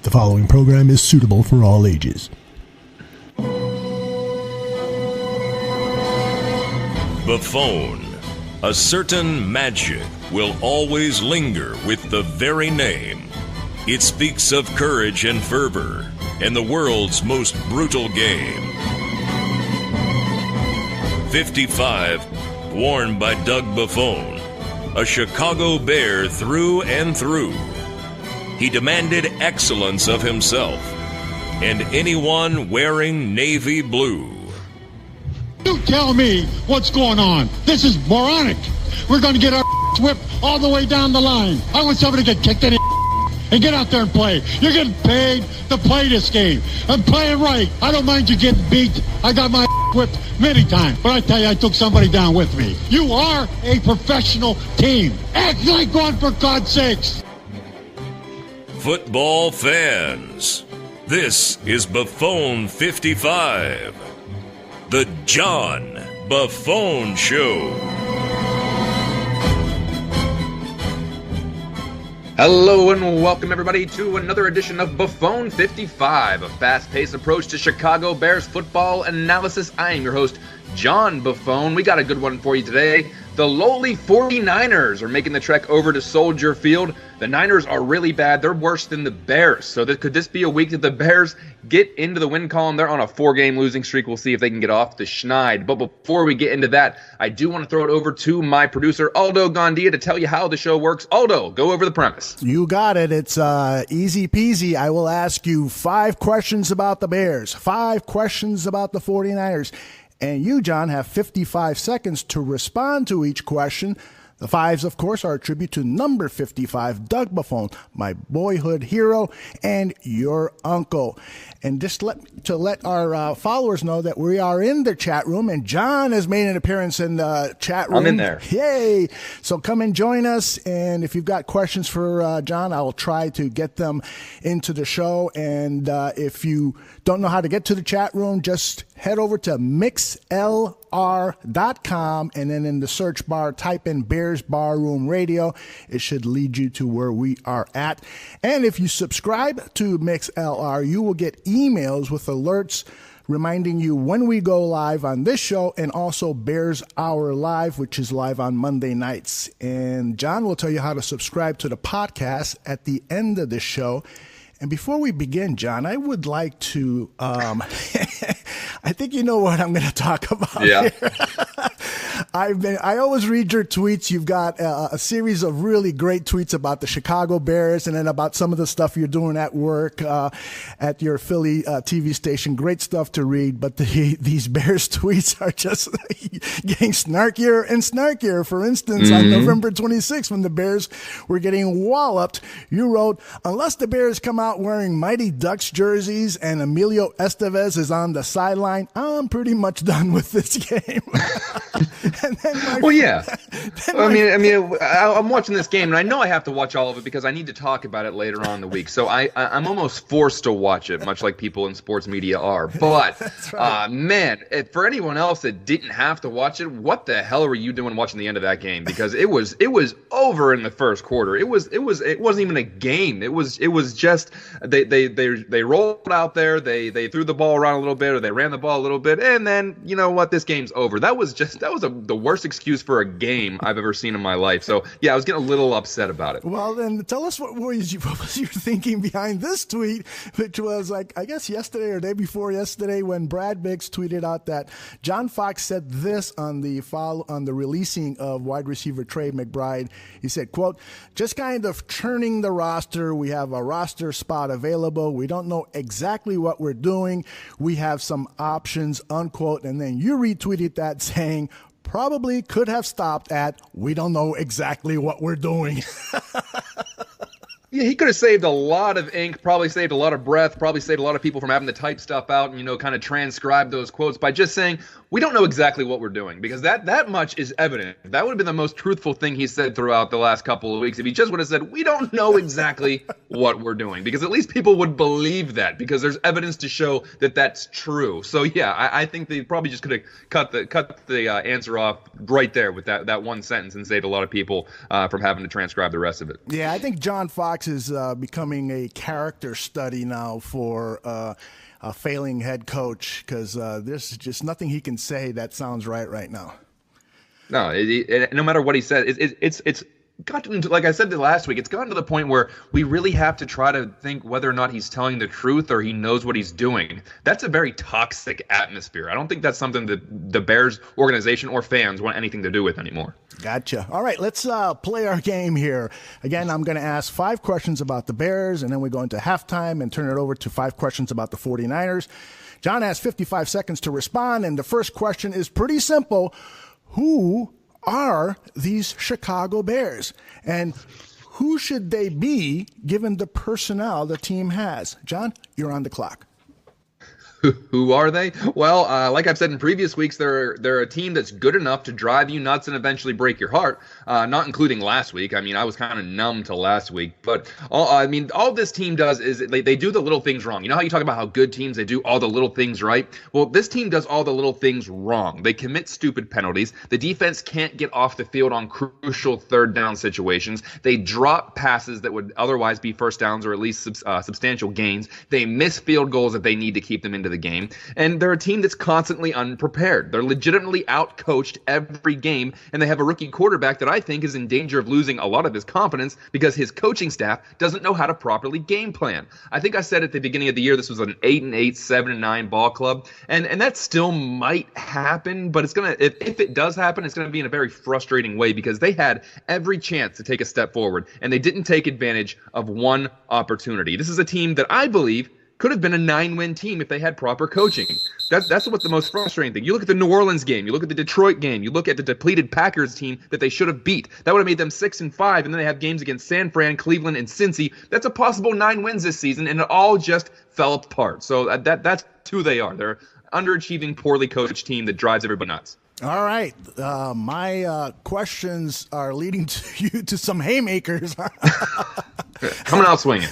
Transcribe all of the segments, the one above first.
The following program is suitable for all ages. Buffone. A certain magic will always linger with the very name. It speaks of courage and fervor in the world's most brutal game. 55, worn by Doug Buffone, a Chicago Bear through and through. He demanded excellence of himself and anyone wearing navy blue. You tell me what's going on. This is moronic. We're going to get our whipped all the way down the line. I want somebody to get kicked in the and get out there and play. You're getting paid to play this game. I'm playing right. I don't mind you getting beat. I got my whipped many times. But I tell you, I took somebody down with me. You are a professional team. Act like one, for God's sakes. Football fans, this is Buffone 55, the John Buffone Show. Hello and welcome everybody to another edition of Buffone 55, a fast-paced approach to Chicago Bears football analysis. I am your host, John Buffone. We got a good one for you today. The lowly 49ers are making the trek over to Soldier Field. The Niners are really bad. They're worse than the Bears. So could this be a week that the Bears get into the win column? They're on a 4-game losing streak. We'll see if they can get off the schneid. But before we get into that, I do want to throw it over to my producer, Aldo Gandia, to tell you how the show works. Aldo, go over the premise. You got it. It's easy peasy. I will ask you 5 questions about the Bears, 5 questions about the 49ers. And you, John, have 55 seconds to respond to each question. The 5s, of course, are a tribute to number 55, Doug Buffone, my boyhood hero and your uncle. And just to let our followers know that we are in the chat room, and John has made an appearance in the chat room. I'm in there. Yay! So come and join us, and if you've got questions for John, I will try to get them into the show. And if you don't know how to get to the chat room, just head over to mixlr.com, and then in the search bar, type in Bears Barroom Radio. It should lead you to where we are at. And if you subscribe to MixLR, you will get emails with alerts reminding you when we go live on this show, and also Bears Hour Live, which is live on Monday nights. And John will tell you how to subscribe to the podcast at the end of the show. And before we begin, John, I would like to, I think you know what I'm going to talk about here. I always read your tweets. You've got a series of really great tweets about the Chicago Bears, and then about some of the stuff you're doing at work, at your Philly TV station. Great stuff to read, but these Bears tweets are just getting snarkier and snarkier. For instance, on November 26th, when the Bears were getting walloped, you wrote, "Unless the Bears come out wearing Mighty Ducks jerseys and Emilio Estevez is on the sideline, I'm pretty much done with this game." I'm watching this game, and I know I have to watch all of it because I need to talk about it later on in the week. So I'm almost forced to watch it, much like people in sports media are. But man, for anyone else that didn't have to watch it, what the hell were you doing watching the end of that game? Because it was over in the first quarter. It wasn't even a game. It was just they rolled out there, they threw the ball around a little bit, or they ran the ball a little bit, and then you know what, this game's over. That was the worst excuse for a game I've ever seen in my life. So yeah, I was getting a little upset about it. Well, then tell us what was your thinking behind this tweet, which was like, I guess yesterday or day before yesterday, when Brad Biggs tweeted out that John Fox said this on the releasing of wide receiver Trey McBride. He said, quote, "Just kind of churning the roster. We have a roster spot available. We don't know exactly what we're doing. We have some options," unquote. And then you retweeted that saying, "Probably could have stopped at, we don't know exactly what we're doing." Yeah, he could have saved a lot of ink, probably saved a lot of breath, probably saved a lot of people from having to type stuff out and, kind of transcribe those quotes by just saying, we don't know exactly what we're doing, because that much is evident. That would have been the most truthful thing he said throughout the last couple of weeks if he just would have said, we don't know exactly what we're doing, because at least people would believe that, because there's evidence to show that that's true. So yeah, I think they probably just could have cut the answer off right there with that one sentence and saved a lot of people from having to transcribe the rest of it. Yeah, I think John Fox is becoming a character study now for a failing head coach, because there's just nothing he can say that sounds right now. No, no matter what he said, it's gotten to, like I said last week, it's gotten to the point where we really have to try to think whether or not he's telling the truth or he knows what he's doing. That's a very toxic atmosphere. I don't think that's something that the Bears organization or fans want anything to do with anymore. Gotcha. All right, let's play our game here. Again, I'm going to ask 5 questions about the Bears, and then we go into halftime and turn it over to 5 questions about the 49ers. John has 55 seconds to respond, and the first question is pretty simple. Who are these Chicago Bears, and who should they be given the personnel the team has? John, you're on the clock. Who are they? Well, like I've said in previous weeks, they're a team that's good enough to drive you nuts and eventually break your heart, not including last week. I mean, I was kind of numb to last week. But, all this team does is they do the little things wrong. You know how you talk about how good teams, they do all the little things right? Well, this team does all the little things wrong. They commit stupid penalties. The defense can't get off the field on crucial third down situations. They drop passes that would otherwise be first downs or at least substantial gains. They miss field goals that they need to keep them into the game, and they're a team that's constantly unprepared. They're legitimately out-coached every game, and they have a rookie quarterback that I think is in danger of losing a lot of his confidence because his coaching staff doesn't know how to properly game plan. I think I said at the beginning of the year this was an 8-8, 7-9 ball club, and that still might happen, but it's gonna if it does happen, it's gonna be in a very frustrating way because they had every chance to take a step forward, and they didn't take advantage of one opportunity. This is a team that I believe could have been a 9-win team if they had proper coaching. That's what the most frustrating thing. You look at the New Orleans game, you look at the Detroit game, you look at the depleted Packers team that they should have beat. That would have made them 6-5, and then they have games against San Fran, Cleveland, and Cincy. That's a possible 9 wins this season, and it all just fell apart. So that's who they are. They're an underachieving, poorly coached team that drives everybody nuts. All right. My questions are leading you to some haymakers. Coming out swinging.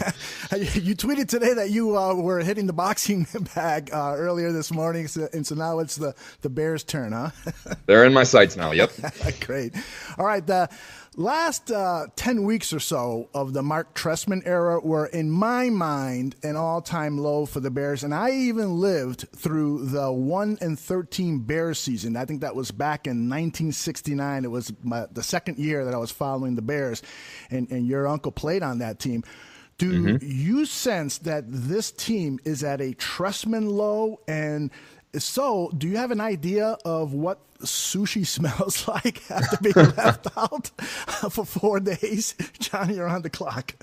You tweeted today that you were hitting the boxing bag earlier this morning, and so now it's the Bears' turn, huh? They're in my sights now, yep. Great. All right. The last 10 weeks or so of the Mark Trestman era were, in my mind, an all-time low for the Bears, and I even lived through the 1-13 Bears season. I think that was back in 1969. It was the second year that I was following the Bears, and your uncle played on that team. Do you sense that this team is at a Trestman low? And so, do you have an idea of what sushi smells like after being left out for 4 days? John, you're on the clock.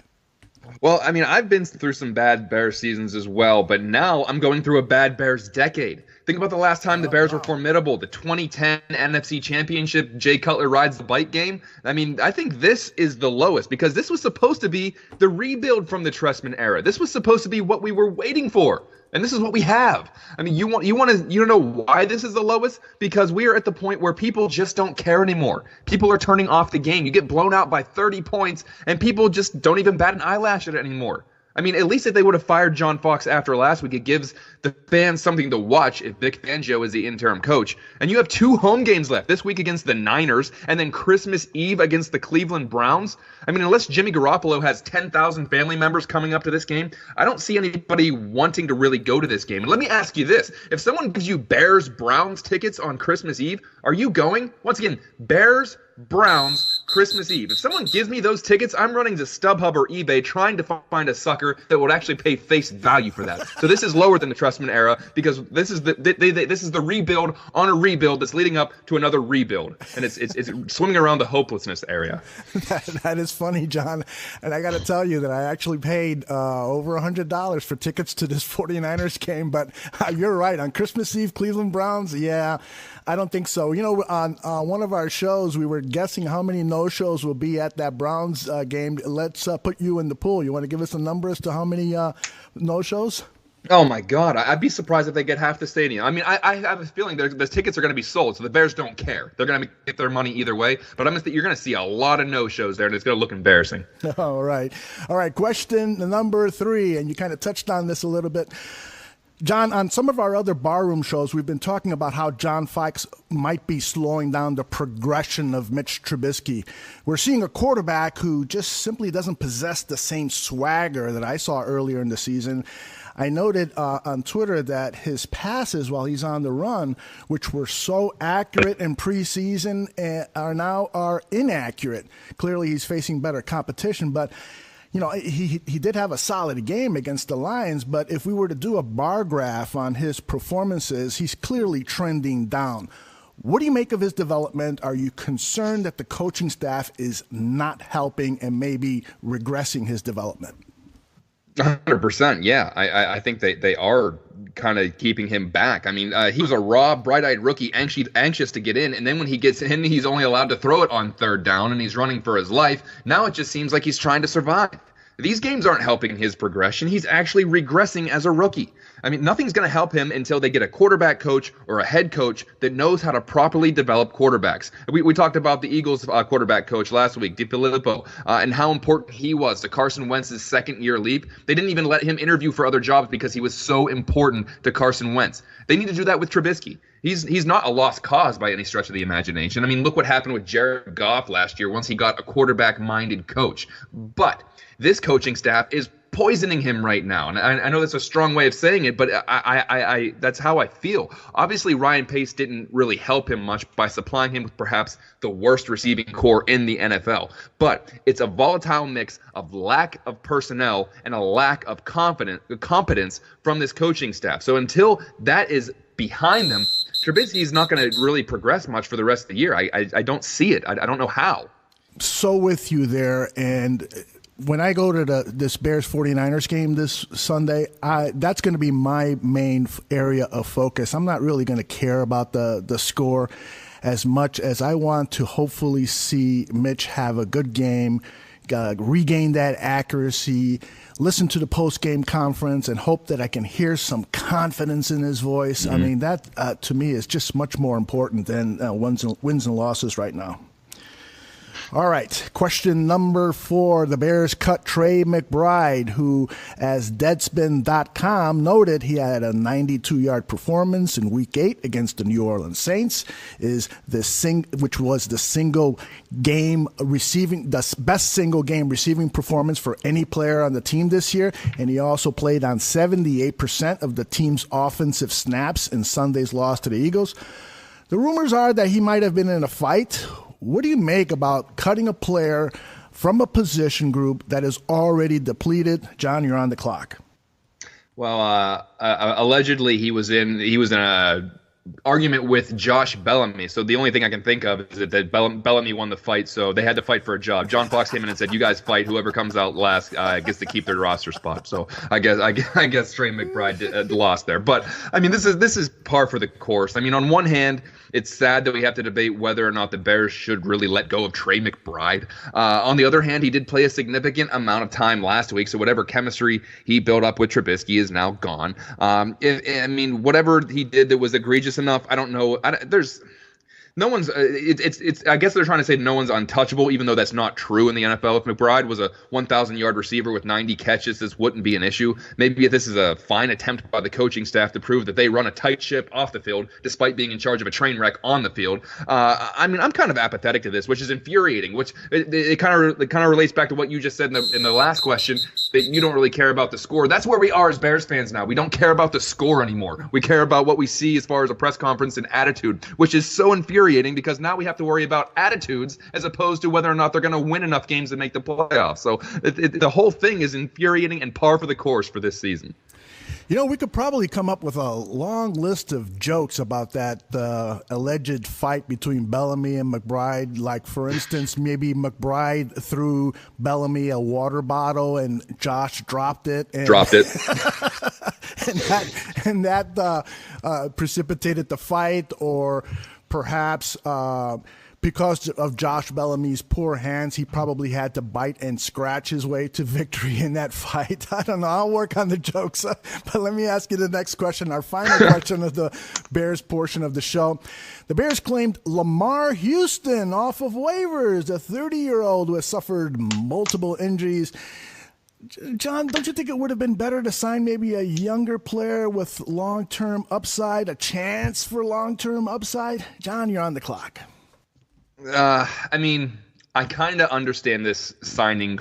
Well, I mean, I've been through some bad Bears seasons as well, but now I'm going through a bad Bears decade. Think about the last time the Bears were formidable, the 2010 NFC Championship, Jay Cutler rides the bike game. I mean, I think this is the lowest because this was supposed to be the rebuild from the Trestman era. This was supposed to be what we were waiting for. And this is what we have. I mean, you know why this is the lowest? Because we are at the point where people just don't care anymore. People are turning off the game. You get blown out by 30 points, and people just don't even bat an eyelash at it anymore. I mean, at least if they would have fired John Fox after last week, it gives the fans something to watch if Vic Fangio is the interim coach. And you have 2 home games left, this week against the Niners and then Christmas Eve against the Cleveland Browns. I mean, unless Jimmy Garoppolo has 10,000 family members coming up to this game, I don't see anybody wanting to really go to this game. And let me ask you this. If someone gives you Bears-Browns tickets on Christmas Eve, are you going? Once again, Bears-Browns Christmas Eve. If someone gives me those tickets, I'm running to StubHub or eBay trying to find a sucker that would actually pay face value for that. So this is lower than the Trestman era because this is the rebuild on a rebuild that's leading up to another rebuild, and it's swimming around the hopelessness area. That is funny, John. And I got to tell you that I actually paid over $100 for tickets to this 49ers game. But you're right. On Christmas Eve, Cleveland Browns, yeah, I don't think so. You know, on one of our shows, we were guessing how many no-shows will be at that Browns game. Let's put you in the pool. You want to give us a number as to how many no-shows? Oh, my God. I'd be surprised if they get half the stadium. I mean, I have a feeling the tickets are going to be sold, so the Bears don't care. They're going to get their money either way. But you're going to see a lot of no-shows there, and it's going to look embarrassing. All right. Question number 3, and you kind of touched on this a little bit. John, on some of our other barroom shows, we've been talking about how John Fikes might be slowing down the progression of Mitch Trubisky. We're seeing a quarterback who just simply doesn't possess the same swagger that I saw earlier in the season. I noted on Twitter that his passes while he's on the run, which were so accurate in preseason, are inaccurate. Clearly, he's facing better competition, but he did have a solid game against the Lions, but if we were to do a bar graph on his performances, he's clearly trending down. What do you make of his development? Are you concerned that the coaching staff is not helping and maybe regressing his development? 100%. Yeah, I think they are kind of keeping him back. I mean, he was a raw, bright-eyed rookie, anxious to get in, and then when he gets in, he's only allowed to throw it on third down, and he's running for his life. Now it just seems like he's trying to survive. These games aren't helping his progression. He's actually regressing as a rookie. I mean, nothing's going to help him until they get a quarterback coach or a head coach that knows how to properly develop quarterbacks. We talked about the Eagles quarterback coach last week, DiFilippo, and how important he was to Carson Wentz's second-year leap. They didn't even let him interview for other jobs because he was so important to Carson Wentz. They need to do that with Trubisky. He's not a lost cause by any stretch of the imagination. I mean, look what happened with Jared Goff last year once he got a quarterback-minded coach. But this coaching staff is poisoning him right now. And I know that's a strong way of saying it, but I that's how I feel. Obviously, Ryan Pace didn't really help him much by supplying him with perhaps the worst receiving core in the NFL. But it's a volatile mix of lack of personnel and a lack of competence from this coaching staff. So until that is behind them, Trubisky's not going to really progress much for the rest of the year. I don't see it. I don't know how. So with you there, and when I go to this Bears 49ers game this Sunday, that's going to be my main area of focus. I'm not really going to care about the score as much as I want to hopefully see Mitch have a good game, regain that accuracy, listen to the post-game conference, and hope that I can hear some confidence in his voice. Mm-hmm. I mean, that to me is just much more important than wins and losses right now. All right, question number 4. The Bears cut Trey McBride, who, as Deadspin.com noted, he had a 92-yard performance in Week 8 against the New Orleans Saints, which was the best single game receiving performance for any player on the team this year, and he also played on 78% of the team's offensive snaps in Sunday's loss to the Eagles. The rumors are that he might have been in a fight. What do you make about cutting a player from a position group that is already depleted? John, you're on the clock. Well, allegedly he was in a argument with Josh Bellamy. So the only thing I can think of is that Bellamy won the fight, so they had to fight for a job. John Fox came in and said, "You guys fight. Whoever comes out last gets to keep their roster spot." So I guess Trey McBride lost there. But I mean, this is par for the course. I mean, on one hand, it's sad that we have to debate whether or not the Bears should really let go of Trey McBride. On the other hand, he did play a significant amount of time last week, so whatever chemistry he built up with Trubisky is now gone. Whatever he did that was egregious enough, I don't know. No one's. I guess they're trying to say no one's untouchable, even though that's not true in the NFL. If McBride was a 1,000-yard receiver with 90 catches, this wouldn't be an issue. Maybe this is a fine attempt by the coaching staff to prove that they run a tight ship off the field, despite being in charge of a train wreck on the field. I'm kind of apathetic to this, which is infuriating. Which it kind of relates back to what you just said in the last question, that you don't really care about the score. That's where we are as Bears fans now. We don't care about the score anymore. We care about what we see as far as a press conference and attitude, which is so infuriating because now we have to worry about attitudes as opposed to whether or not they're going to win enough games to make the playoffs. So the whole thing is infuriating and par for the course for this season. You know, we could probably come up with a long list of jokes about that alleged fight between Bellamy and McBride. Like, for instance, maybe McBride threw Bellamy a water bottle and Josh dropped it. And that precipitated the fight, or perhaps because of Josh Bellamy's poor hands, he probably had to bite and scratch his way to victory in that fight. I don't know. I'll work on the jokes. But let me ask you the next question, our final question of the Bears portion of the show. The Bears claimed Lamar Houston off of waivers, a 30-year-old who has suffered multiple injuries. John, don't you think it would have been better to sign maybe a younger player with long-term upside, a chance for long-term upside? John, you're on the clock. I mean, I kind of understand this signing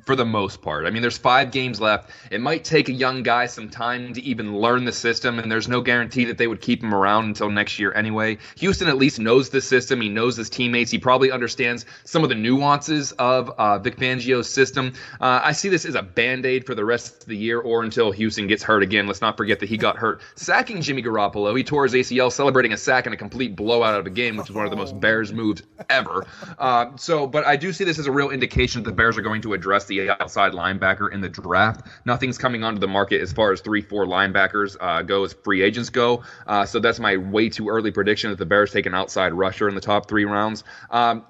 for the most part. I mean, there's 5 games left. It might take a young guy some time to even learn the system, and there's no guarantee that they would keep him around until next year anyway. Houston at least knows the system. He knows his teammates. He probably understands some of the nuances of Vic Fangio's system. I see this as a Band-Aid for the rest of the year or until Houston gets hurt again. Let's not forget that he got hurt sacking Jimmy Garoppolo. He tore his ACL celebrating a sack and a complete blowout of a game, which is one of the most Bears moves ever. But I do see this as a real indication that the Bears are going to address the outside linebacker in the draft. Nothing's coming onto the market as far as 3-4 linebackers go as free agents go. So that's my way too early prediction that the Bears take an outside rusher in the top 3 rounds.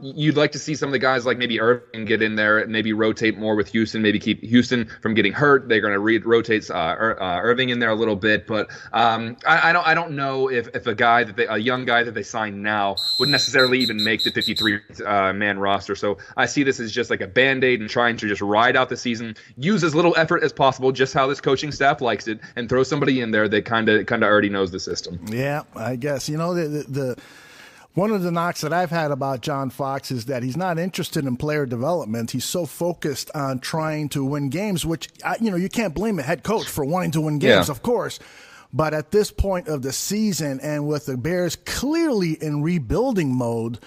You'd like to see some of the guys like maybe Irving get in there and maybe rotate more with Houston, maybe keep Houston from getting hurt. They're going to rotate Irving in there a little bit, but I don't know if a young guy that they sign now would necessarily even make the 53 man roster. So I see this as just like a Band-Aid and trying to just ride out the season, use as little effort as possible, just how this coaching staff likes it, and throw somebody in there that kind of already knows the system. Yeah, I guess. You know, the one of the knocks that I've had about John Fox is that he's not interested in player development. He's so focused on trying to win games, which, you can't blame a head coach for wanting to win games, of course. But at this point of the season, and with the Bears clearly in rebuilding mode,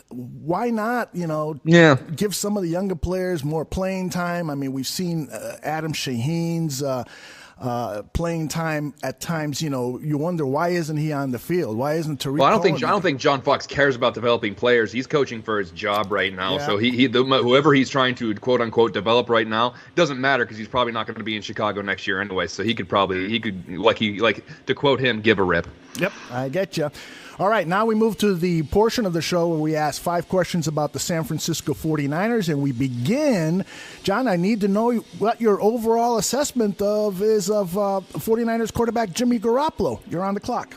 why not, give some of the younger players more playing time? I mean, we've seen Adam Shaheen's playing time at times. You wonder, why isn't he on the field? Why isn't Tariq? Well, I don't think John Fox cares about developing players. He's coaching for his job right now. Yeah. So whoever he's trying to quote unquote develop right now doesn't matter, because he's probably not going to be in Chicago next year anyway. So he could like to quote him, give a rip. Yep, I get you. All right, now we move to the portion of the show where we ask 5 questions about the San Francisco 49ers, and we begin. John, I need to know what your overall assessment is of 49ers quarterback Jimmy Garoppolo. You're on the clock.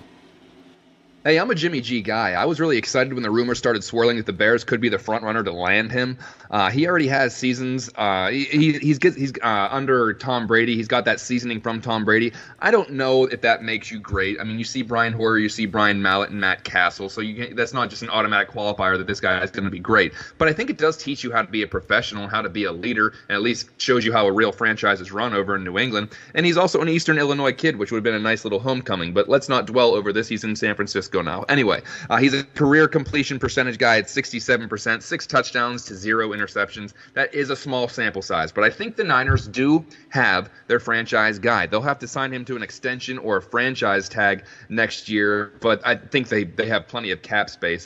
Hey, I'm a Jimmy G guy. I was really excited when the rumors started swirling that the Bears could be the front runner to land him. He already has seasons. He's under Tom Brady. He's got that seasoning from Tom Brady. I don't know if that makes you great. I mean, you see Brian Hoyer, you see Brian Mallett and Matt Castle, so that's not just an automatic qualifier that this guy is going to be great. But I think it does teach you how to be a professional, how to be a leader, and at least shows you how a real franchise is run over in New England. And he's also an Eastern Illinois kid, which would have been a nice little homecoming. But let's not dwell over this. He's in San Francisco now. Anyway, he's a career completion percentage guy at 67%, 6 touchdowns to 0 interceptions. That is a small sample size, but I think the Niners do have their franchise guy. They'll have to sign him to an extension or a franchise tag next year, but I think they have plenty of cap space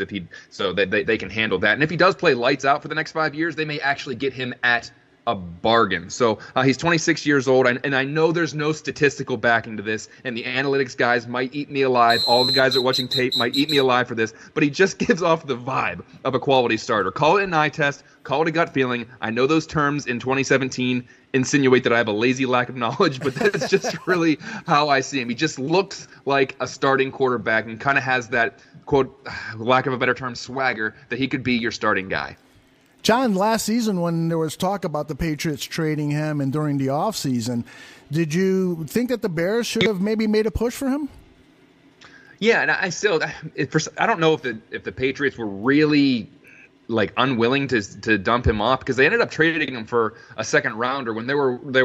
so that they can handle that. And if he does play lights out for the next 5 years, they may actually get him at a bargain. So he's 26 years old, and I know there's no statistical backing to this, and the analytics guys might eat me alive. All the guys that are watching tape might eat me alive for this, but he just gives off the vibe of a quality starter. Call it an eye test, call it a gut feeling. I know those terms in 2017 insinuate that I have a lazy lack of knowledge, but that's just really how I see him. He just looks like a starting quarterback and kind of has that, quote, lack of a better term, swagger, that he could be your starting guy. John, last season when there was talk about the Patriots trading him and during the offseason, did you think that the Bears should have maybe made a push for him? Yeah, and I don't know if the Patriots were really unwilling to dump him off, because they ended up trading him for a second rounder when there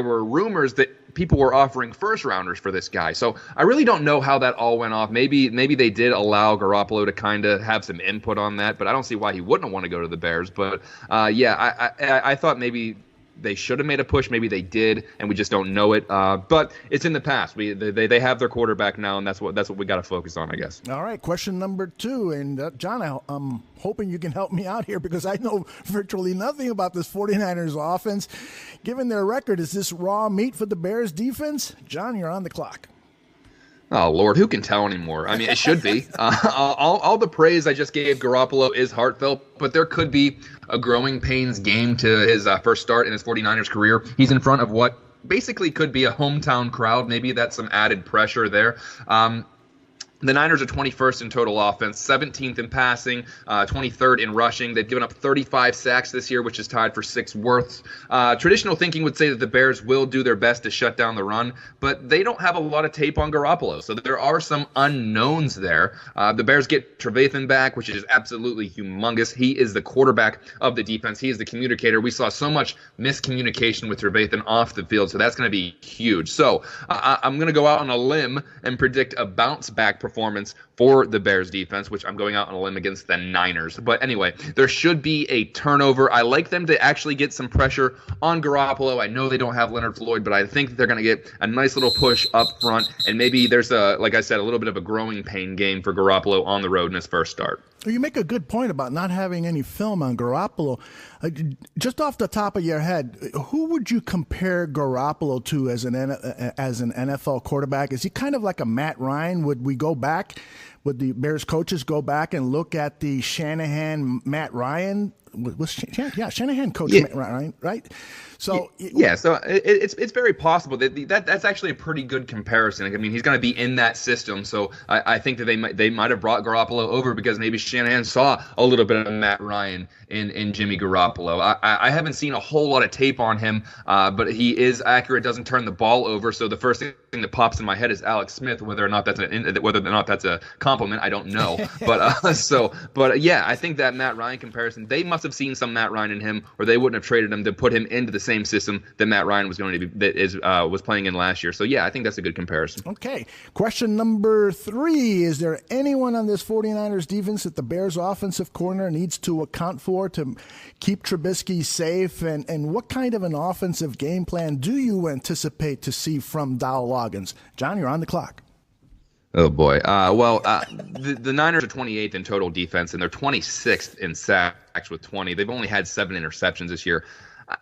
were rumors that people were offering first rounders for this guy. So I really don't know how that all went off. Maybe they did allow Garoppolo to kind of have some input on that, but I don't see why he wouldn't want to go to the Bears. But I thought maybe they should have made a push. Maybe they did, and we just don't know it. But it's in the past. They have their quarterback now, and that's what we got to focus on, I guess. All right, question number 2. And John, I'm hoping you can help me out here, because I know virtually nothing about this 49ers offense. Given their record, is this raw meat for the Bears defense? John, you're on the clock. Oh, Lord, who can tell anymore? I mean, it should be. All the praise I just gave Garoppolo is heartfelt, but there could be a growing pains game to his first start in his 49ers career. He's in front of what basically could be a hometown crowd. Maybe that's some added pressure there. The Niners are 21st in total offense, 17th in passing, 23rd in rushing. They've given up 35 sacks this year, which is tied for 6th worst. Traditional thinking would say that the Bears will do their best to shut down the run, but they don't have a lot of tape on Garoppolo, so there are some unknowns there. The Bears get Trevathan back, which is absolutely humongous. He is the quarterback of the defense. He is the communicator. We saw so much miscommunication with Trevathan off the field, so that's going to be huge. So I'm going to go out on a limb and predict a bounce-back performance for the Bears defense, which I'm going out on a limb against the Niners. But anyway, there should be a turnover. I like them to actually get some pressure on Garoppolo. I know they don't have Leonard Floyd, but I think that they're going to get a nice little push up front, and maybe there's like I said, a little bit of a growing pain game for Garoppolo on the road in his first start. You make a good point about not having any film on Garoppolo. Just off the top of your head, who would you compare Garoppolo to as an NFL quarterback? Is he kind of like a Matt Ryan? Would the Bears coaches go back and look at the Shanahan, Matt Ryan? Shanahan coach Matt Ryan, right? So so it's very possible that's actually a pretty good comparison. I mean, he's going to be in that system, so I think that they might have brought Garoppolo over because maybe Shanahan saw a little bit of Matt Ryan in Jimmy Garoppolo. I haven't seen a whole lot of tape on him, but he is accurate, doesn't turn the ball over. So the first thing that pops in my head is Alex Smith. Whether or not that's a compliment, I don't know. But yeah, I think that Matt Ryan comparison, they must have seen some Matt Ryan in him, or they wouldn't have traded him to put him into the same system that Matt Ryan was going to be was playing in last year. So yeah, I think that's a good comparison. Okay, question number 3: is there anyone on this 49ers defense that the Bears offensive corner needs to account for to keep Trubisky safe? And what kind of an offensive game plan do you anticipate to see from Dow Loggins? John, you're on the clock. Oh, boy. The Niners are 28th in total defense, and they're 26th in sacks with 20. They've only had 7 interceptions this year.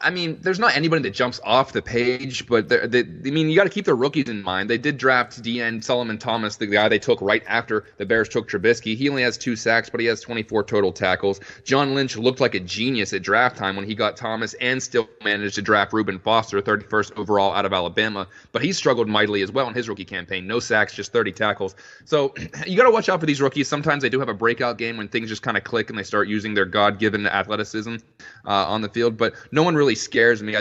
I mean, there's not anybody that jumps off the page, but you got to keep their rookies in mind. They did draft DN Solomon Thomas, the guy they took right after the Bears took Trubisky. He only has 2 sacks, but he has 24 total tackles. John Lynch looked like a genius at draft time when he got Thomas and still managed to draft Reuben Foster, 31st overall out of Alabama. But he struggled mightily as well in his rookie campaign. No sacks, just 30 tackles. So you got to watch out for these rookies. Sometimes they do have a breakout game when things just kind of click and they start using their God-given athleticism on the field. But no one really scares me.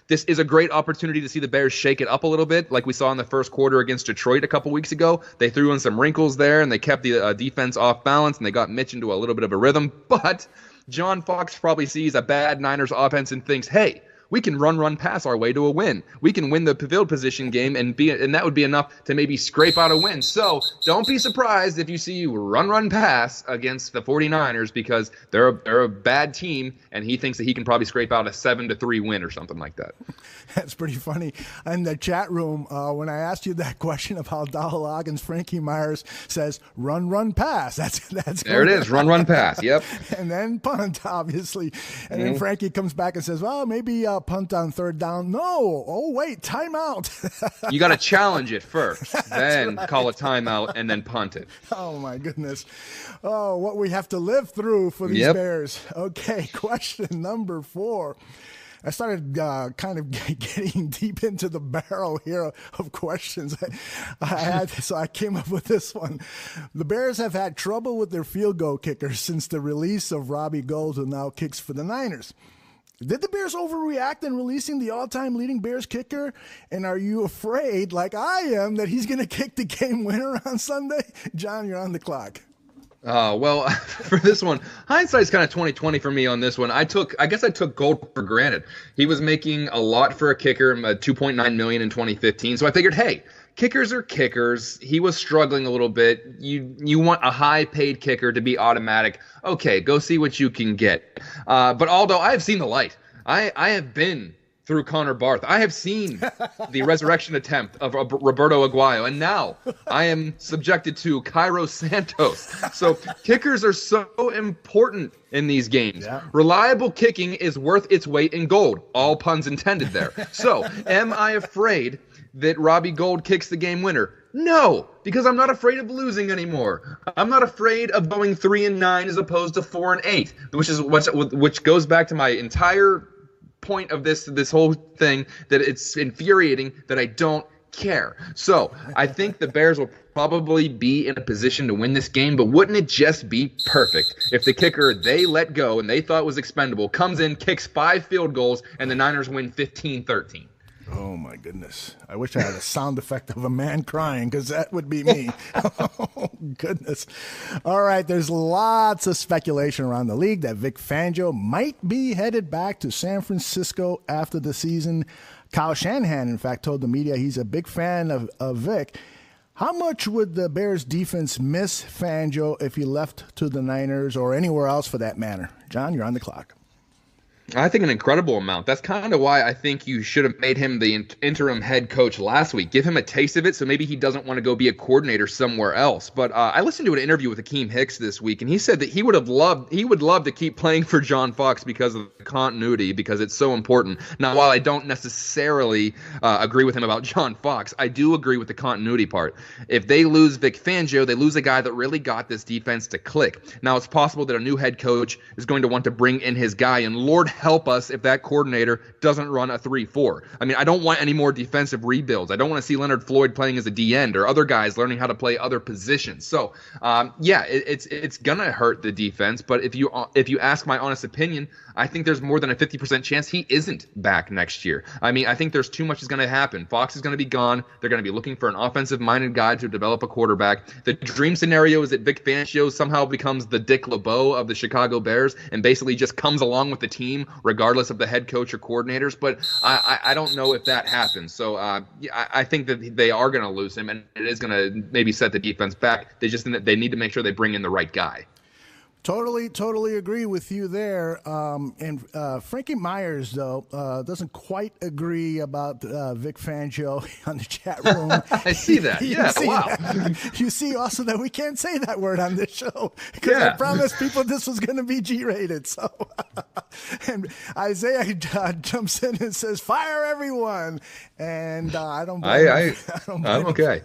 This is a great opportunity to see the Bears shake it up a little bit, like we saw in the first quarter against Detroit a couple weeks ago. They threw in some wrinkles there, and they kept the defense off balance, and they got Mitch into a little bit of a rhythm. But John Fox probably sees a bad Niners offense and thinks, hey, we can run pass our way to a win. We can win the field position game, and that would be enough to maybe scrape out a win. So don't be surprised if you see run pass against the 49ers, because they're a bad team, and he thinks that he can probably scrape out a 7-3 win or something like that. That's pretty funny. In the chat room, when I asked you that question about Dow Loggins, Frankie Myers says run pass. That's there it is, run pass. Yep. And then punt, obviously. And then Frankie comes back and says, well, maybe punt on 3rd down. No. Oh, wait, timeout. You got to challenge it first, then right. Call a timeout, and then punt it. Oh, my goodness. Oh, what we have to live through for these Bears. Okay, question number 4. I started kind of getting deep into the barrel here of questions so I came up with this one. The Bears have had trouble with their field goal kickers since the release of Robbie Gould, who now kicks for the Niners. Did the Bears overreact in releasing the all-time leading Bears kicker? And are you afraid, like I am, that he's going to kick the game winner on Sunday? John, you're on the clock. Well, for this one, hindsight's kind of 20/20 for me on this one. I guess I took Gold for granted. He was making a lot for a kicker, $2.9 million in 2015. So I figured, hey, kickers are kickers. He was struggling a little bit. You want a high-paid kicker to be automatic. Okay, go see what you can get. But although I have seen the light, I have been through Connor Barth. I have seen the resurrection attempt of Roberto Aguayo, and now I am subjected to Cairo Santos. So kickers are so important in these games. Yeah. Reliable kicking is worth its weight in gold. All puns intended there. So am I afraid that Robbie Gould kicks the game winner? No, because I'm not afraid of losing anymore. I'm not afraid of going 3-9 as opposed to 4-8, which goes back to my entire point of this whole thing, that it's infuriating that I don't care. So I think the Bears will probably be in a position to win this game, but wouldn't it just be perfect if the kicker they let go and they thought was expendable comes in, kicks 5 field goals, and the Niners win 15-13? Oh, my goodness. I wish I had a sound effect of a man crying, because that would be me. Oh, goodness. All right, there's lots of speculation around the league that Vic Fangio might be headed back to San Francisco after the season. Kyle Shanahan, in fact, told the media he's a big fan of Vic. How much would the Bears defense miss Fangio if he left to the Niners or anywhere else for that matter? John, you're on the clock. I think an incredible amount. That's kind of why I think you should have made him the interim head coach last week. Give him a taste of it so maybe he doesn't want to go be a coordinator somewhere else. But I listened to an interview with Akeem Hicks this week, and he said that he would love to keep playing for John Fox because of the continuity, because it's so important. Now, while I don't necessarily agree with him about John Fox, I do agree with the continuity part. If they lose Vic Fangio, they lose a guy that really got this defense to click. Now, it's possible that a new head coach is going to want to bring in his guy, and Lord help us if that coordinator doesn't run a 3-4. I mean, I don't want any more defensive rebuilds. I don't want to see Leonard Floyd playing as a D-end or other guys learning how to play other positions. So, it's gonna hurt the defense. But if you ask my honest opinion, I think there's more than a 50% chance he isn't back next year. I mean, I think there's too much is going to happen. Fox is going to be gone. They're going to be looking for an offensive-minded guy to develop a quarterback. The dream scenario is that Vic Fangio somehow becomes the Dick LeBeau of the Chicago Bears and basically just comes along with the team regardless of the head coach or coordinators. But I don't know if that happens. So I think that they are going to lose him, and it is going to maybe set the defense back. They need to make sure they bring in the right guy. Totally agree with you there. And Frankie Myers, though, doesn't quite agree about Vic Fangio on the chat room. I see that. Wow. You see also that we can't say that word on this show because I promised people this was going to be G-rated. So, and Isaiah jumps in and says, "Fire everyone!" And I don't. I'm okay.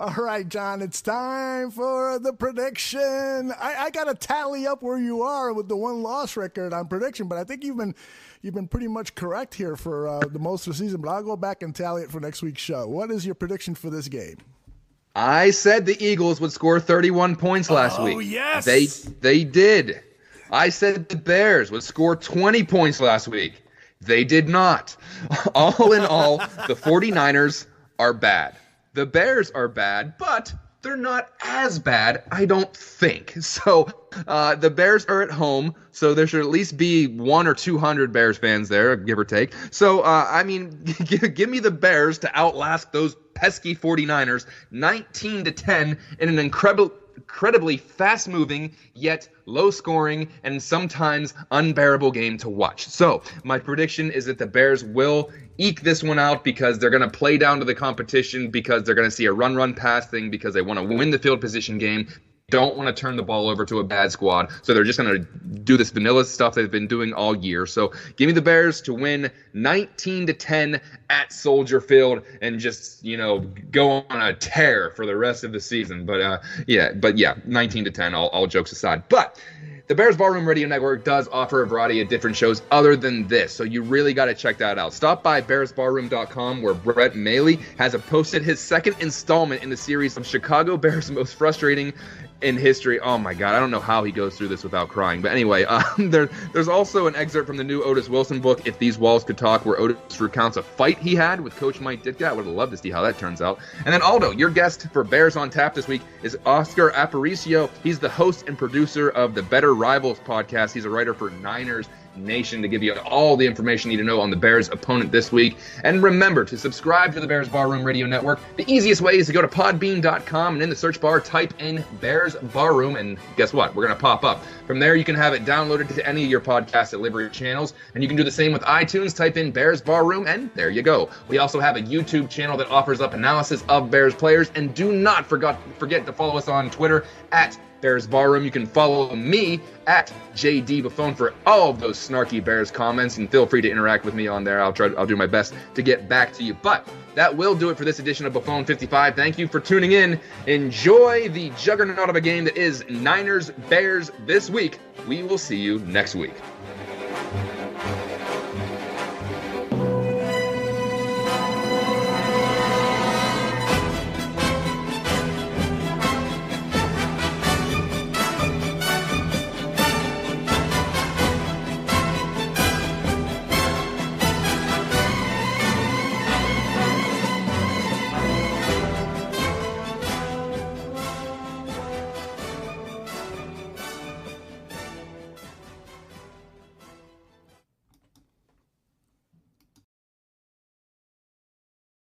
All right, John, it's time for the prediction. I got to tally up where you are with the 1-loss record on prediction, but I think you've been pretty much correct here for the most of the season, but I'll go back and tally it for next week's show. What is your prediction for this game? I said the Eagles would score 31 points last week. Oh, yes. They did. I said the Bears would score 20 points last week. They did not. All in all, the 49ers are bad. The Bears are bad, but they're not as bad, I don't think. So the Bears are at home, so there should at least be 100 or 200 Bears fans there, give or take. So, give me the Bears to outlast those pesky 49ers 19-10 in an incredibly fast-moving, yet low-scoring, and sometimes unbearable game to watch. So, my prediction is that the Bears will eke this one out because they're going to play down to the competition, because they're going to see a run-pass thing, because they want to win the field position game. Don't want to turn the ball over to a bad squad, so they're just going to do this vanilla stuff they've been doing all year. So give me the Bears to win 19-10 at Soldier Field and just, go on a tear for the rest of the season. But 19-10, all jokes aside. But the Bears Barroom Radio Network does offer a variety of different shows other than this, so you really got to check that out. Stop by bearsbarroom.com, where Brett Maley has posted his second installment in the series of Chicago Bears' most frustrating in history. Oh my God, I don't know how he goes through this without crying. But anyway, there's also an excerpt from the new Otis Wilson book, If These Walls Could Talk, where Otis recounts a fight he had with Coach Mike Ditka. I would have loved to see how that turns out. And then Aldo, your guest for Bears on Tap this week is Oscar Aparicio. He's the host and producer of the Better Rivals podcast. He's a writer for Niners Nation to give you all the information you need to know on the Bears' opponent this week. And remember to subscribe to the Bears Barroom Radio Network. The easiest way is to go to podbean.com and in the search bar type in Bears Barroom, and guess what? We're going to pop up. From there, you can have it downloaded to any of your podcast delivery channels, and you can do the same with iTunes. Type in Bears Barroom, and there you go. We also have a YouTube channel that offers up analysis of Bears players, and do not forget to follow us on Twitter at Bears Barroom. You can follow me at JD Buffone for all of those snarky Bears comments, and feel free to interact with me on there. I'll do my best to get back to you. But that will do it for this edition of Buffone 55. Thank you for tuning in. Enjoy the juggernaut of a game that is Niners Bears this week. We will see you next week.